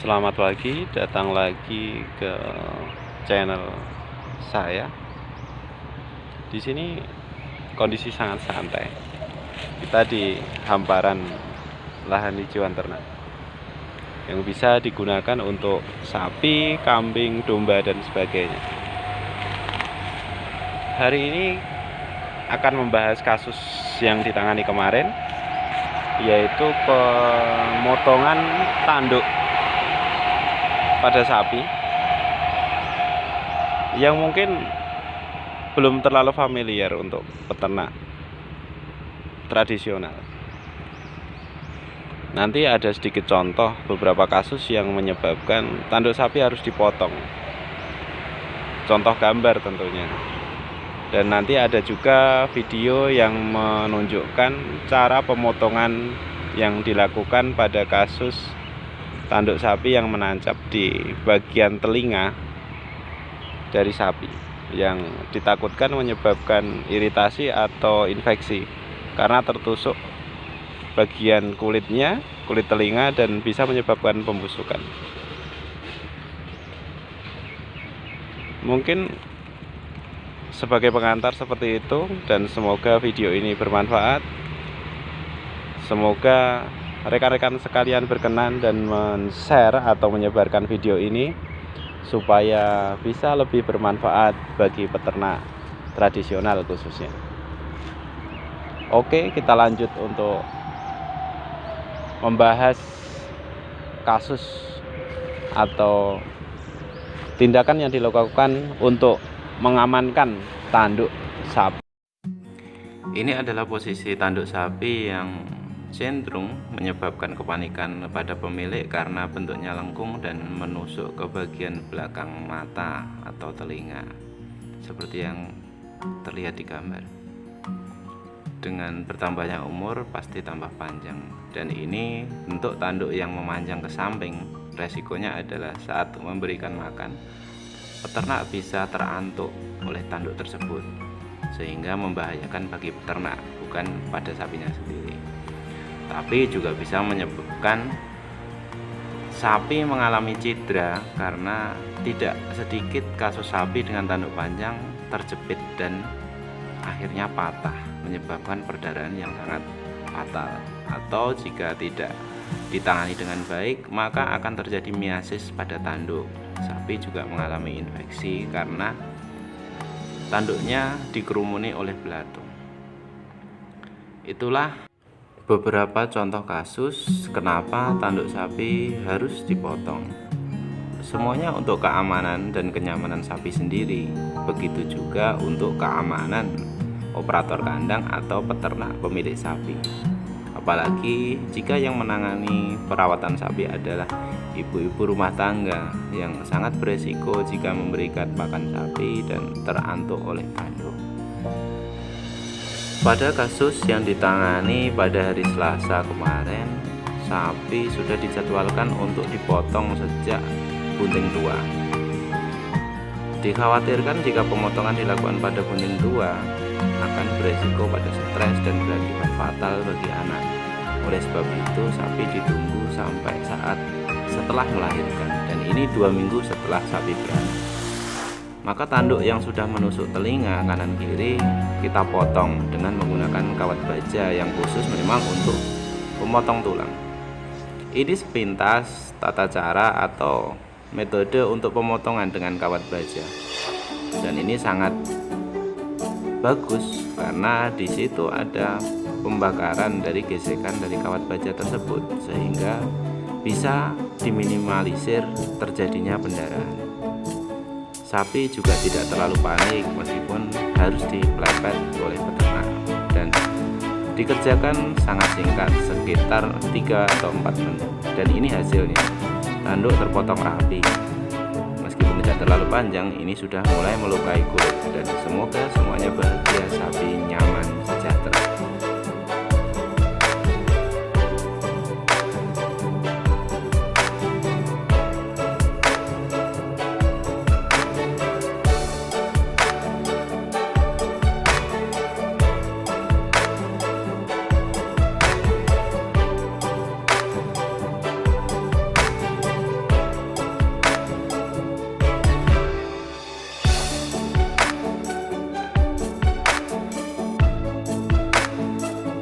Selamat pagi, datang lagi ke channel saya. Di sini kondisi sangat santai. Kita di hamparan lahan hijauan ternak yang bisa digunakan untuk sapi, kambing, domba dan sebagainya. Hari ini akan membahas kasus yang ditangani kemarin, yaitu pemotongan tanduk pada sapi yang mungkin belum terlalu familiar untuk peternak tradisional. Nanti ada sedikit contoh beberapa kasus yang menyebabkan tanduk sapi harus dipotong, contoh gambar tentunya. Dan nanti ada juga video yang menunjukkan cara pemotongan yang dilakukan pada kasus tanduk sapi yang menancap di bagian telinga dari sapi, yang ditakutkan menyebabkan iritasi atau infeksi karena tertusuk bagian kulitnya, kulit telinga, dan bisa menyebabkan pembusukan. Mungkin sebagai pengantar seperti itu, dan semoga video ini bermanfaat. Semoga rekan-rekan sekalian berkenan dan men-share atau menyebarkan video ini supaya bisa lebih bermanfaat bagi peternak tradisional khususnya. Oke, kita lanjut untuk membahas kasus atau tindakan yang dilakukan untuk mengamankan tanduk sapi. Ini adalah posisi tanduk sapi yang cenderung menyebabkan kepanikan pada pemilik karena bentuknya lengkung dan menusuk ke bagian belakang mata atau telinga, seperti yang terlihat di gambar. Dengan bertambahnya umur pasti tambah panjang, dan ini bentuk tanduk yang memanjang ke samping. Resikonya adalah saat memberikan makan, peternak bisa terantuk oleh tanduk tersebut, sehingga membahayakan bagi peternak, bukan pada sapinya sendiri. Tapi juga bisa menyebabkan sapi mengalami cedera, karena tidak sedikit kasus sapi dengan tanduk panjang terjepit dan akhirnya patah, menyebabkan perdarahan yang sangat fatal. Atau jika tidak ditangani dengan baik, maka akan terjadi miasis pada tanduk. Sapi juga mengalami infeksi karena tanduknya dikerumuni oleh belatung. Itulah beberapa contoh kasus kenapa tanduk sapi harus dipotong. Semuanya untuk keamanan dan kenyamanan sapi sendiri. Begitu juga untuk keamanan operator kandang atau peternak pemilik sapi. Apalagi jika yang menangani perawatan sapi adalah ibu-ibu rumah tangga yang sangat beresiko jika memberikan pakan sapi dan terantuk oleh tanduk. Pada kasus yang ditangani pada hari Selasa kemarin, sapi sudah dijadwalkan untuk dipotong sejak bunting tua. Dikhawatirkan jika pemotongan dilakukan pada bunting tua akan beresiko pada stres dan berakibat fatal bagi anak. Oleh sebab itu, sapi ditunggu sampai saat setelah melahirkan, dan ini 2 minggu setelah sapi beranak. Maka tanduk yang sudah menusuk telinga kanan kiri kita potong dengan menggunakan kawat baja yang khusus memang untuk pemotong tulang. Ini sepintas tata cara atau metode untuk pemotongan dengan kawat baja, dan ini sangat bagus karena di situ ada pembakaran dari gesekan dari kawat baja tersebut, sehingga bisa diminimalisir terjadinya pendarahan. Sapi juga tidak terlalu panik meskipun harus dipelepet oleh peternak, dan dikerjakan sangat singkat, sekitar 3 atau 4 menit, dan ini hasilnya. Tanduk terpotong rapi. Meskipun tidak terlalu panjang, ini sudah mulai melukai kulit, dan semoga semuanya bahagia, sapi nyaman, sejahtera.